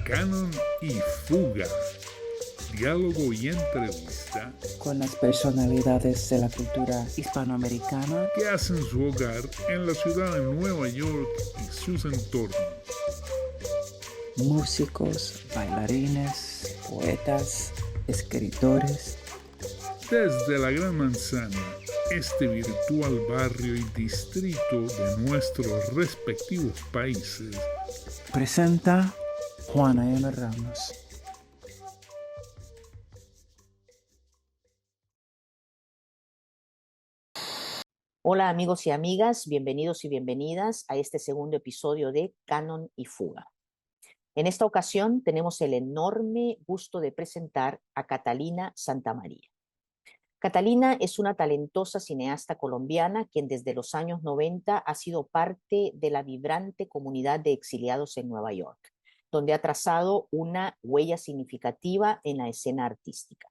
Canon y Fuga. Diálogo y entrevista con las personalidades de la cultura hispanoamericana que hacen su hogar en la ciudad de Nueva York y sus entornos. Músicos, bailarines, poetas, escritores. Desde la Gran Manzana, este virtual barrio y distrito de nuestros respectivos países, presenta Juana M. Ramos. Hola amigos y amigas, bienvenidos y bienvenidas a este segundo episodio de Canon y Fuga. En esta ocasión tenemos el enorme gusto de presentar a Catalina Santamaría. Catalina es una talentosa cineasta colombiana quien desde los años 90 ha sido parte de la vibrante comunidad de exiliados en Nueva York, donde ha trazado una huella significativa en la escena artística.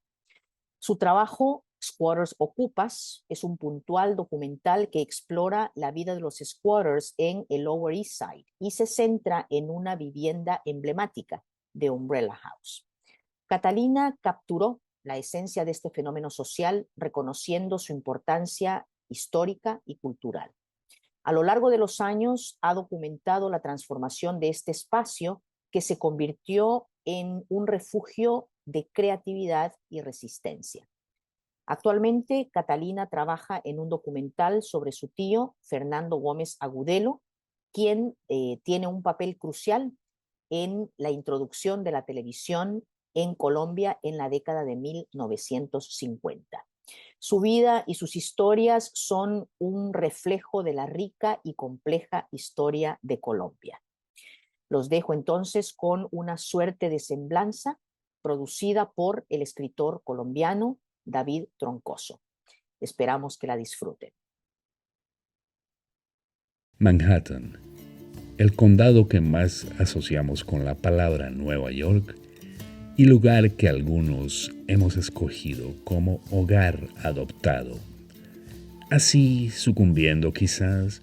Su trabajo, Squatters Ocupas, es un puntual documental que explora la vida de los squatters en el Lower East Side y se centra en una vivienda emblemática de Umbrella House. Catalina capturó la esencia de este fenómeno social, reconociendo su importancia histórica y cultural. A lo largo de los años ha documentado la transformación de este espacio que se convirtió en un refugio de creatividad y resistencia. Actualmente, Catalina trabaja en un documental sobre su tío, Fernando Gómez Agudelo, quien tiene un papel crucial en la introducción de la televisión en Colombia en la década de 1950. Su vida y sus historias son un reflejo de la rica y compleja historia de Colombia. Los dejo entonces con una suerte de semblanza producida por el escritor colombiano David Troncoso. Esperamos que la disfruten. Manhattan, el condado que más asociamos con la palabra Nueva York y lugar que algunos hemos escogido como hogar adoptado, así sucumbiendo quizás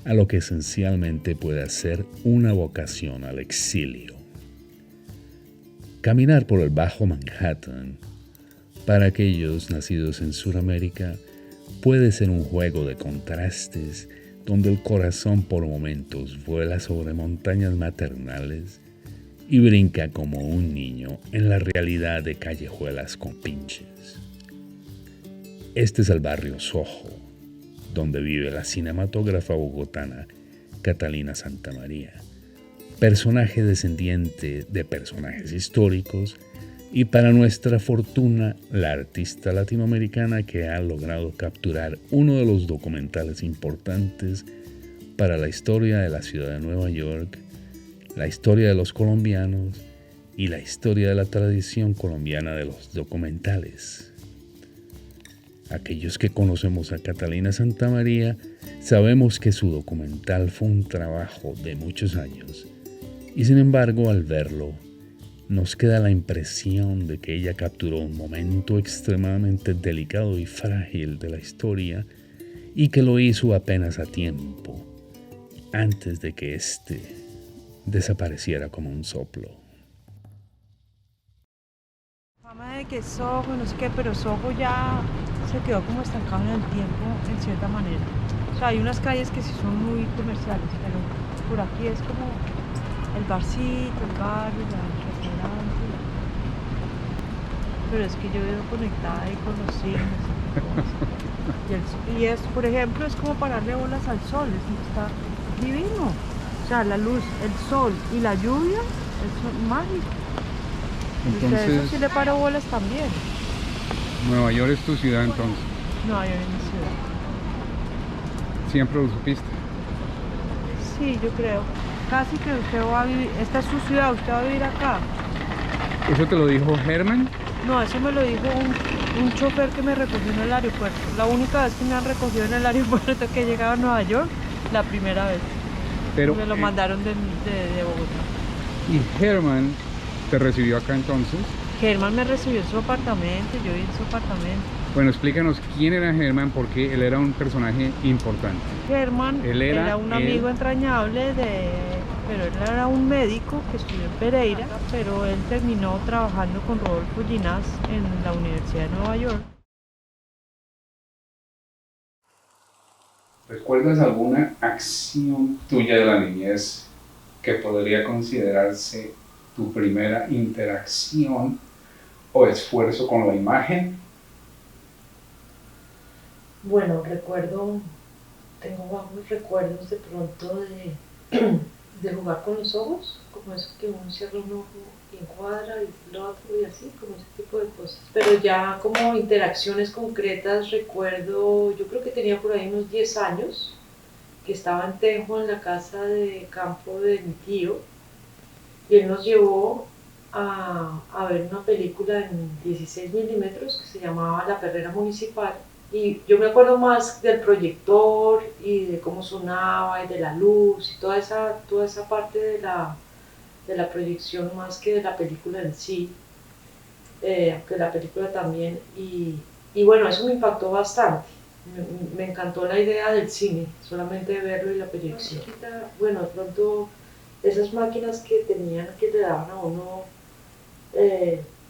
a lo que esencialmente puede ser una vocación al exilio. Caminar por el Bajo Manhattan, para aquellos nacidos en Sudamérica, puede ser un juego de contrastes donde el corazón por momentos vuela sobre montañas maternales y brinca como un niño en la realidad de callejuelas con pinches. Este es el barrio Soho, donde vive la cinematógrafa bogotana Catalina Santamaría, personaje descendiente de personajes históricos y, para nuestra fortuna, la artista latinoamericana que ha logrado capturar uno de los documentales importantes para la historia de la ciudad de Nueva York, la historia de los colombianos y la historia de la tradición colombiana de los documentales. Aquellos que conocemos a Catalina Santamaría sabemos que su documental fue un trabajo de muchos años y, sin embargo, al verlo, nos queda la impresión de que ella capturó un momento extremadamente delicado y frágil de la historia y que lo hizo apenas a tiempo, antes de que desapareciera como un soplo. Fama de que Soho, no sé qué, pero Soho ya se quedó como estancado en el tiempo, en cierta manera. O sea, hay unas calles que sí son muy comerciales, pero por aquí es como el barcito, el barrio, el restaurante. Pero es que yo vivo conectada ahí con los cines y cosas. Y es, por ejemplo, es como pararle bolas al sol, está divino. O sea, la luz, el sol y la lluvia es mágico. Entonces, y a eso sí le paro bolas también. Nueva York es tu ciudad entonces. Nueva York es mi ciudad. ¿Siempre lo supiste? Sí, yo creo. Casi que usted va a vivir, esta es su ciudad, usted va a vivir acá. ¿Eso te lo dijo Herman? No, eso me lo dijo un chofer que me recogió en el aeropuerto. La única vez que me han recogido en el aeropuerto que he llegado a Nueva York, la primera vez. Pero, me lo mandaron de Bogotá. ¿Y Herman te recibió acá entonces? Germán me recibió en su apartamento, yo viví en su apartamento. Bueno, explícanos quién era Herman, porque él era un personaje importante. Germán era un amigo entrañable pero él era un médico que estudió en Pereira, pero él terminó trabajando con Rodolfo Ginás en la Universidad de Nueva York. ¿Recuerdas alguna acción tuya de la niñez que podría considerarse tu primera interacción o esfuerzo con la imagen? Bueno, tengo vagos recuerdos de pronto de jugar con los ojos, como eso que uno cierra un ojo y encuadra y lo otro y así, como ese tipo de cosas. Pero ya como interacciones concretas recuerdo, yo creo que tenía por ahí unos 10 años, que estaba en Tenjo en la casa de campo de mi tío, y él nos llevó a ver una película en 16 milímetros que se llamaba La Perrera Municipal. Y yo me acuerdo más del proyector y de cómo sonaba y de la luz y toda esa parte de la proyección más que de la película en sí, aunque la película también. Y bueno, eso me impactó bastante. Me encantó la idea del cine, solamente verlo y la proyección. Bueno, de pronto esas máquinas que le daban a uno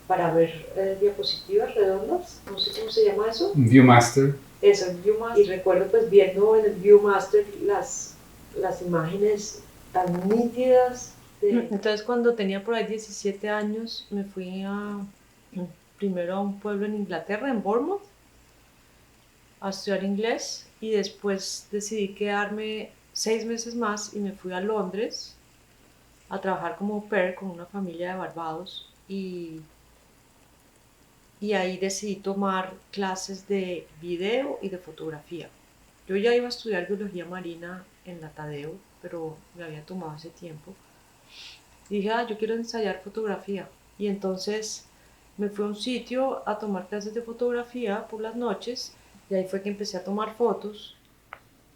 para ver diapositivas redondas, no sé cómo se llama eso. Viewmaster. Eso, el Viewmaster. Y recuerdo pues viendo en el Viewmaster las imágenes tan nítidas. Entonces cuando tenía por ahí 17 años me fui primero a un pueblo en Inglaterra, en Bournemouth, a estudiar inglés, y después decidí quedarme 6 meses más y me fui a Londres a trabajar como au pair con una familia de Barbados, y ahí decidí tomar clases de video y de fotografía. Yo ya iba a estudiar biología marina en la Tadeo, pero me había tomado ese tiempo. Y dije, yo quiero ensayar fotografía. Y entonces me fui a un sitio a tomar clases de fotografía por las noches, y ahí fue que empecé a tomar fotos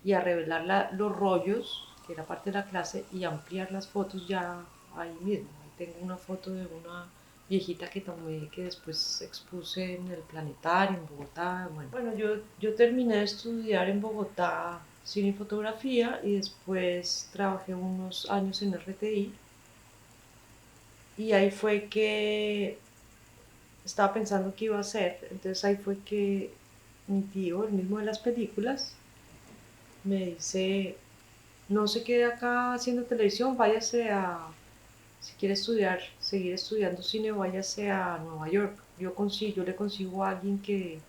y a revelar los rollos, que era parte de la clase, y ampliar las fotos ya ahí mismo. Ahí tengo una foto de una viejita que tomé, que después expuse en el Planetario, en Bogotá. Bueno, yo terminé de estudiar en Bogotá cine y fotografía, y después trabajé unos años en RTI, y ahí fue que estaba pensando qué iba a hacer. Entonces ahí fue que mi tío, el mismo de las películas, me dice, no se quede acá haciendo televisión, si quiere seguir estudiando cine, váyase a Nueva York. Yo le consigo a alguien que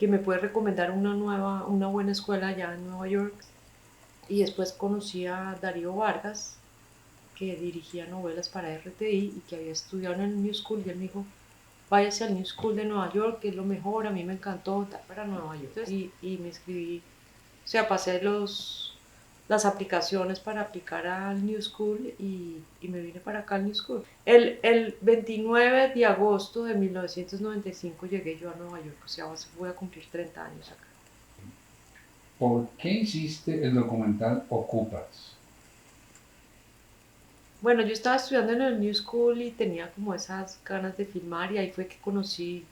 me puede recomendar una buena escuela allá en Nueva York. Y después conocí a Darío Vargas, que dirigía novelas para RTI y que había estudiado en el New School, y él me dijo, váyase al New School de Nueva York, que es lo mejor, a mí me encantó, para Nueva York. Entonces, y me inscribí, o sea, pasé las aplicaciones para aplicar al New School, y me vine para acá al New School. El 29 de agosto de 1995 llegué yo a Nueva York, o sea, voy a cumplir 30 años acá. ¿Por qué hiciste el documental Ocupas? Bueno, yo estaba estudiando en el New School y tenía como esas ganas de filmar, y ahí fue que conocí,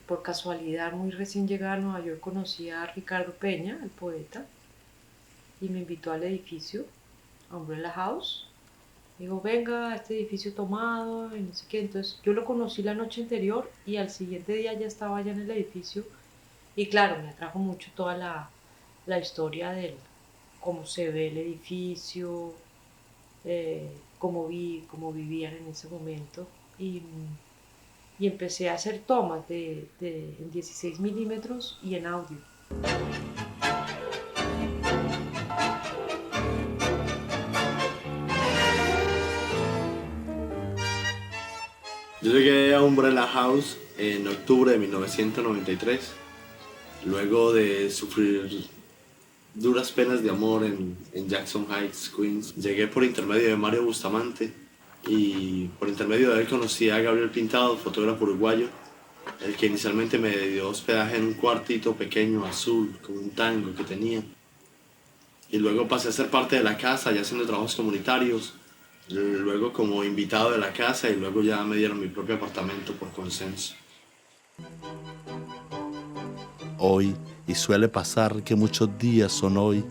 por casualidad, muy recién llegada a Nueva York, conocí a Ricardo Peña, el poeta, y me invitó al edificio, a Umbrella House. Digo, venga, este edificio tomado, y no sé qué. Entonces yo lo conocí la noche anterior, y al siguiente día ya estaba allá en el edificio, y claro, me atrajo mucho toda la historia de cómo se ve el edificio, cómo vivían en ese momento, y empecé a hacer tomas en 16 milímetros y en audio. Yo llegué a Umbrella House en octubre de 1993, luego de sufrir duras penas de amor en Jackson Heights, Queens. Llegué por intermedio de Mario Bustamante, y por intermedio de él conocí a Gabriel Pintado, fotógrafo uruguayo, el que inicialmente me dio hospedaje en un cuartito pequeño azul con un tango que tenía. Y luego pasé a ser parte de la casa, ya haciendo trabajos comunitarios, luego como invitado de la casa, y luego ya me dieron mi propio apartamento por consenso. Hoy, y suele pasar que muchos días son hoy,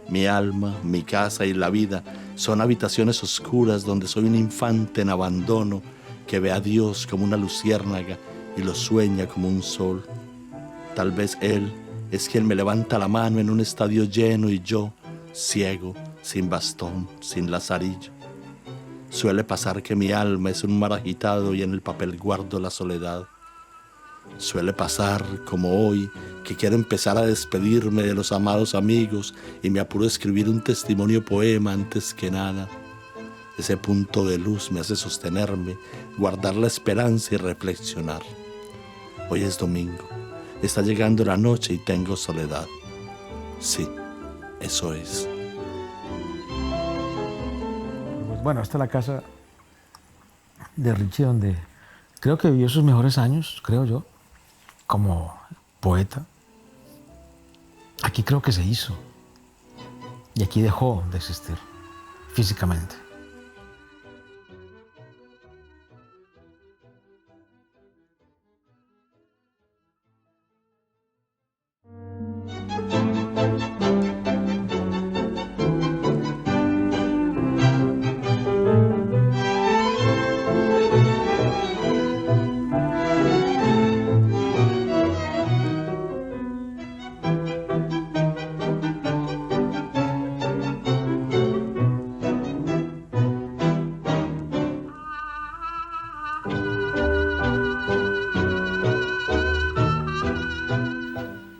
Mi alma, mi casa y la vida son habitaciones oscuras donde soy un infante en abandono que ve a Dios como una luciérnaga y lo sueña como un sol. Tal vez Él es quien me levanta la mano en un estadio lleno y yo, ciego, sin bastón, sin lazarillo. Suele pasar que mi alma es un mar agitado y en el papel guardo la soledad. Suele pasar, como hoy, que quiero empezar a despedirme de los amados amigos y me apuro a escribir un testimonio poema antes que nada. Ese punto de luz me hace sostenerme, guardar la esperanza y reflexionar. Hoy es domingo, está llegando la noche y tengo soledad. Sí, eso es. Bueno, esta es la casa de Richie donde creo que vivió sus mejores años, creo yo, como poeta. Aquí creo que se hizo y aquí dejó de existir físicamente.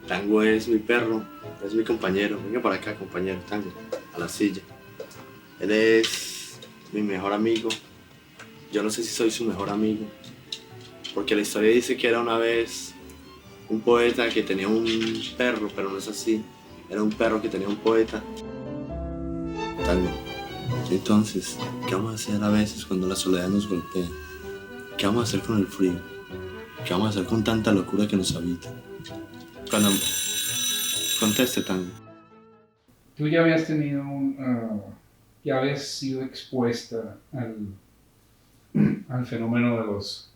Tango es mi perro, es mi compañero. Venga para acá, compañero, Tango, a la silla. Él es mi mejor amigo. Yo no sé si soy su mejor amigo, porque la historia dice que era una vez un poeta que tenía un perro, pero no es así. Era un perro que tenía un poeta. Tango, entonces, ¿qué vamos a hacer a veces cuando la soledad nos golpea? ¿Qué vamos a hacer con el frío? ¿Qué vamos a hacer con tanta locura que nos habita? Cuando conteste, Tango. Tú ya habías tenido ya habías sido expuesta al fenómeno de los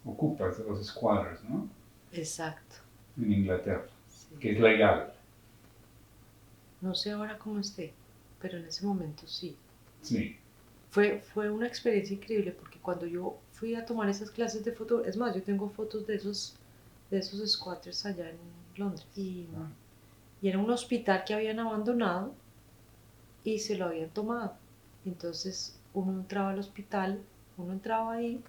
ocupas, de los squatters, ¿no? Exacto. En Inglaterra, Sí. que es legal. No sé ahora cómo esté, pero en ese momento sí. Sí. Fue una experiencia increíble porque cuando yo fui a tomar esas clases de foto, es más, yo tengo fotos de esos squatters allá en Londres y era un hospital que habían abandonado y se lo habían tomado. Entonces uno entraba al hospital, uno entraba ahí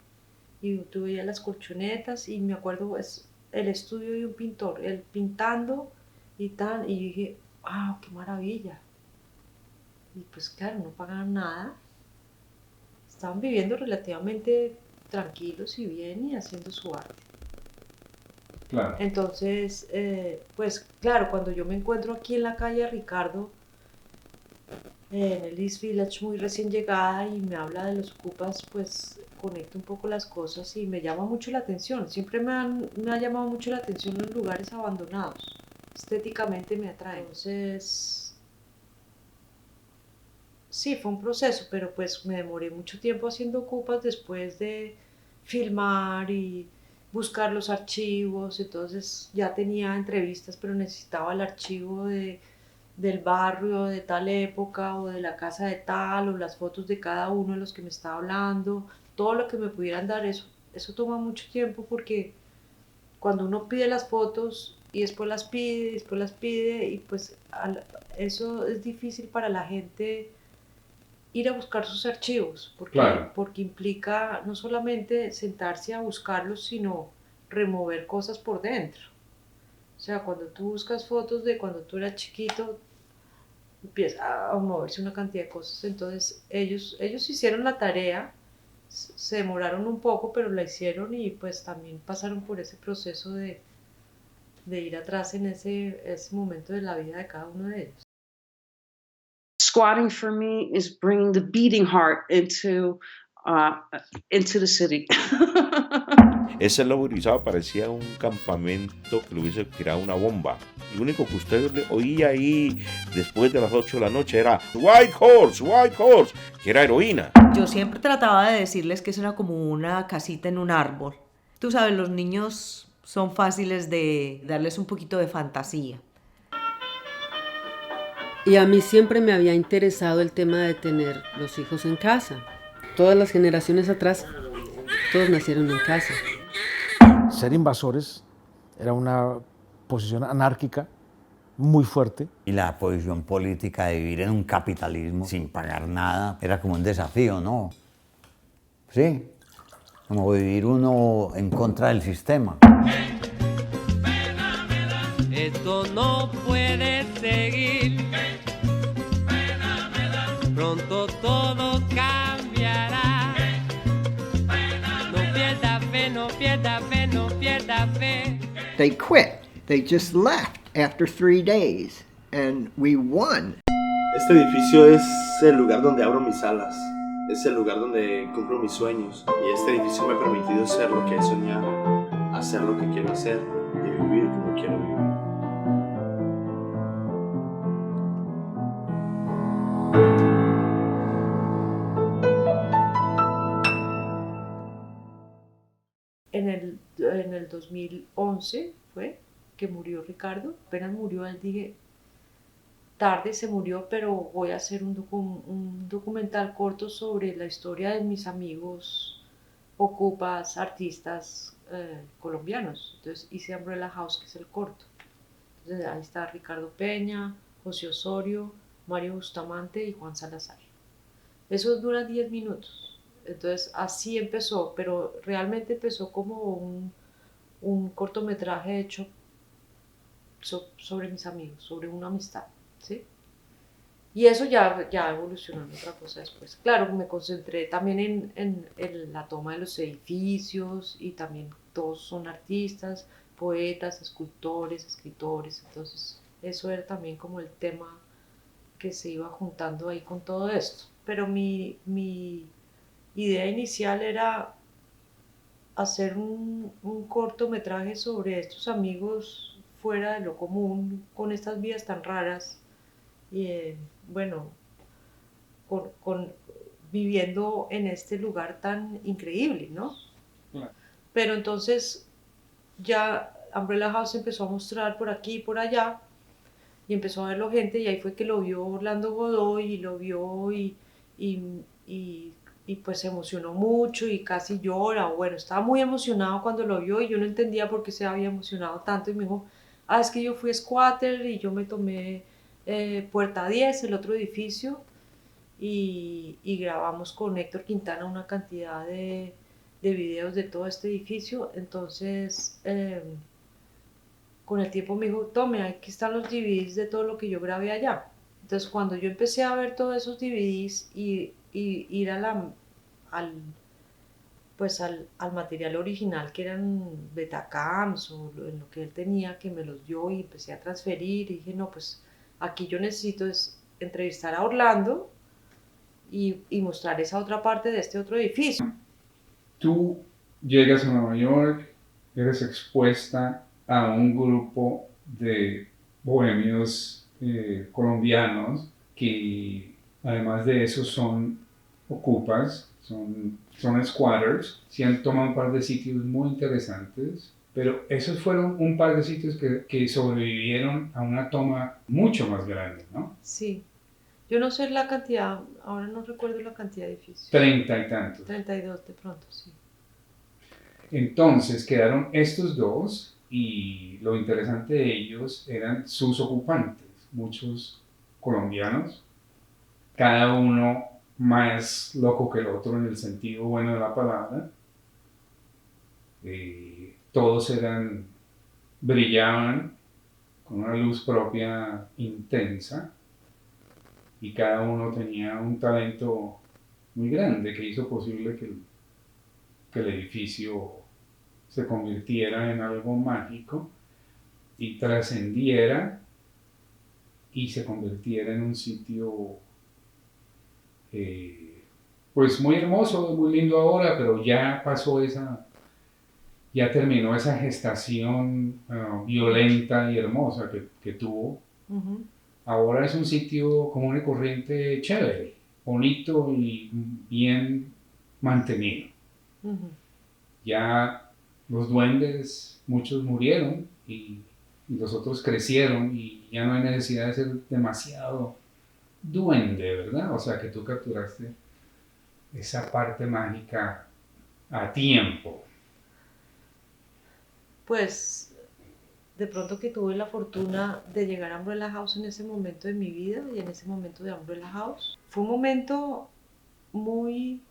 y tú veías las colchonetas y me acuerdo es el estudio de un pintor, él pintando y tal, y yo dije, ¡wow, qué maravilla! Y pues claro, no pagaban nada, estaban viviendo relativamente tranquilos y bien y haciendo su arte. Claro. Entonces, pues claro, cuando yo me encuentro aquí en la calle Ricardo, en el East Village muy recién llegada y me habla de los ocupas, pues conecto un poco las cosas y me llama mucho la atención. Siempre me ha llamado mucho la atención los lugares abandonados. Estéticamente me atrae. Entonces, sí, fue un proceso, pero pues me demoré mucho tiempo haciendo ocupas después de filmar y buscar los archivos. Entonces ya tenía entrevistas, pero necesitaba el archivo del barrio de tal época o de la casa de tal o las fotos de cada uno de los que me estaba hablando, todo lo que me pudieran dar. Eso toma mucho tiempo porque cuando uno pide las fotos y después las pide y pues eso es difícil para la gente ir a buscar sus archivos porque, Claro. porque implica no solamente sentarse a buscarlos, sino remover cosas por dentro. O sea, cuando tú buscas fotos de cuando tú eras chiquito, empieza a moverse una cantidad de cosas. Entonces ellos hicieron la tarea, se demoraron un poco, pero la hicieron y pues también pasaron por ese proceso de ir atrás en ese momento de la vida de cada uno de ellos. Squatting for me is bringing the beating heart into the city. Ese lobo utilizado parecía un campamento que le hubiese tirado una bomba. Lo único que usted le oía ahí después de las 8 de la noche era White Horse, que era heroína. Yo siempre trataba de decirles que eso era como una casita en un árbol. Tú sabes, los niños son fáciles de darles un poquito de fantasía. Y a mí siempre me había interesado el tema de tener los hijos en casa. Todas las generaciones atrás, todos nacieron en casa. Ser invasores era una posición anárquica muy fuerte. Y la posición política de vivir en un capitalismo sin pagar nada era como un desafío, ¿no? Sí, como vivir uno en contra del sistema. Esto no puede seguir. Pronto todo cambiará. No pierda fe, no pierda fe, no pierda fe. They quit. They just left after 3 days, and we won. Este edificio es el lugar donde abro mis alas, es el lugar donde cumplo mis sueños, y este edificio me ha permitido ser lo que he soñado, hacer lo que quiero hacer y vivir como quiero vivir. En el 2011 fue que murió Ricardo, apenas murió, él dije, tarde se murió, pero voy a hacer un documental corto sobre la historia de mis amigos ocupas, artistas colombianos. Entonces hice Umbrella House, que es el corto. Entonces ahí está Ricardo Peña, José Osorio, Mario Bustamante y Juan Salazar. Eso dura 10 minutos. Entonces así empezó, pero realmente empezó como un cortometraje hecho sobre mis amigos, sobre una amistad, ¿sí? Y eso ya evolucionó en otra cosa después. Claro, me concentré también en la toma de los edificios, y también todos son artistas, poetas, escultores, escritores. Entonces eso era también como el tema que se iba juntando ahí con todo esto. Pero mi idea inicial era hacer un cortometraje sobre estos amigos fuera de lo común, con estas vidas tan raras, y bueno, viviendo en este lugar tan increíble, ¿no? Claro. Pero entonces ya Umbrella House empezó a mostrar por aquí y por allá, y empezó a verlo gente, y ahí fue que lo vio Orlando Godoy, y lo vio y pues se emocionó mucho y casi llora, o bueno, estaba muy emocionado cuando lo vio, y yo no entendía por qué se había emocionado tanto, y me dijo, es que yo fui squatter y yo me tomé Puerta 10, el otro edificio, y grabamos con Héctor Quintana una cantidad de videos de todo este edificio. Entonces con el tiempo me dijo, tome, aquí están los DVDs de todo lo que yo grabé allá. Entonces cuando yo empecé a ver todos esos DVDs y ir al material original, que eran Betacams o en lo que él tenía, que me los dio, y empecé a transferir, y dije, no, pues aquí yo necesito es entrevistar a Orlando y mostrar esa otra parte de este otro edificio. Tú llegas a Nueva York, eres expuesta a un grupo de bohemios colombianos que además de eso son ocupas, son squatters, sí han tomado un par de sitios muy interesantes, pero esos fueron un par de sitios que sobrevivieron a una toma mucho más grande, ¿no? Sí, yo no sé la cantidad, ahora no recuerdo la cantidad de edificios. 30 y tantos. 32 de pronto, sí. Entonces quedaron estos dos, y lo interesante de ellos eran sus ocupantes, muchos colombianos, cada uno más loco que el otro en el sentido bueno de la palabra. Todos brillaban con una luz propia intensa, y cada uno tenía un talento muy grande que hizo posible que el edificio se convirtiera en algo mágico y trascendiera y se convirtiera en un sitio pues muy hermoso, muy lindo ahora, pero ya pasó ya terminó esa gestación violenta y hermosa que tuvo. Uh-huh. Ahora es un sitio común y corriente, chévere, bonito y bien mantenido. Uh-huh. Ya los duendes, muchos murieron, y y los otros crecieron y ya no hay necesidad de ser demasiado duende, ¿verdad? O sea, que tú capturaste esa parte mágica a tiempo. Pues de pronto que tuve la fortuna de llegar a Umbrella House en ese momento de mi vida y en ese momento de Umbrella House. Fue un momento muy,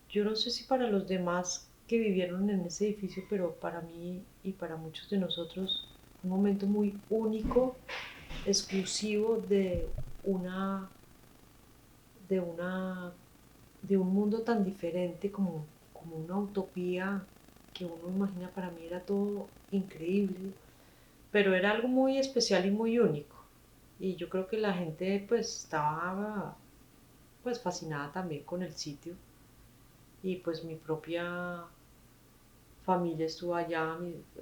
yo no sé si para los demás que vivieron en ese edificio, pero para mí y para muchos de nosotros, un momento muy único, exclusivo de un mundo tan diferente como una utopía que uno imagina. Para mí era todo increíble, pero era algo muy especial y muy único, y yo creo que la gente pues estaba pues fascinada también con el sitio, y pues mi propia familia estuvo allá,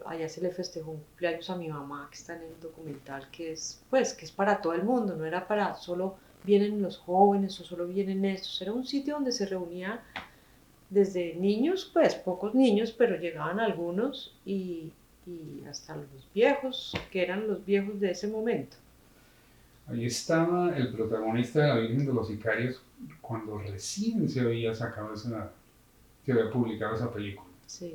allá se le festejó un cumpleaños a mi mamá, que está en el documental, que es para todo el mundo, no era para solo vienen los jóvenes o solo vienen estos, era un sitio donde se reunían desde niños, pues pocos niños, pero llegaban algunos, y hasta los viejos, que eran los viejos de ese momento. Ahí estaba el protagonista de La Virgen de los Sicarios cuando recién se había publicado esa película. Sí.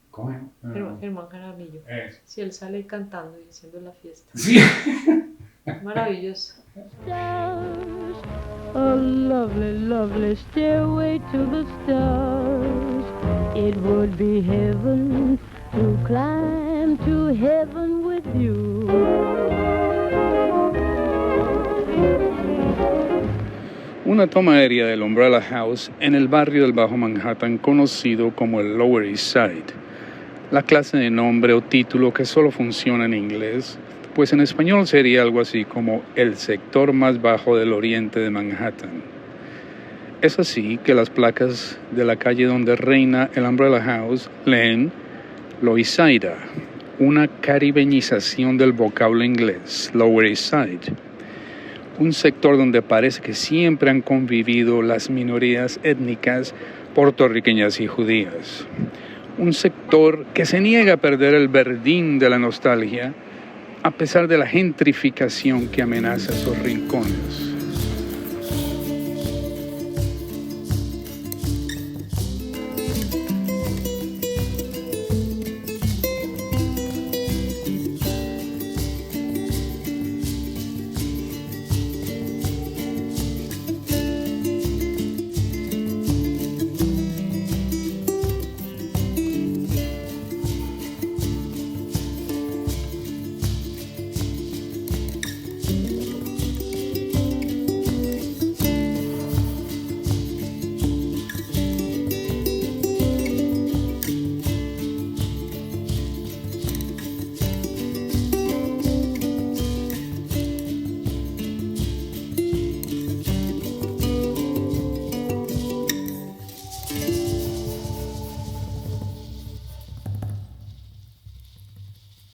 ¿Cómo? Germán Jaramillo. Sí, él sale cantando y haciendo la fiesta. Sí. Maravilloso. A lovely, lovely stairway to the stars. It would be heaven to climb to heaven with you. Una toma aérea del Umbrella House en el barrio del Bajo Manhattan conocido como el Lower East Side. La clase de nombre o título que solo funciona en inglés, pues en español sería algo así como el sector más bajo del oriente de Manhattan. Es así que las placas de la calle donde reina el Umbrella House leen Loisaida, una caribeñización del vocablo inglés, Lower East Side. Un sector donde parece que siempre han convivido las minorías étnicas puertorriqueñas y judías. Un sector que se niega a perder el verdín de la nostalgia a pesar de la gentrificación que amenaza esos rincones.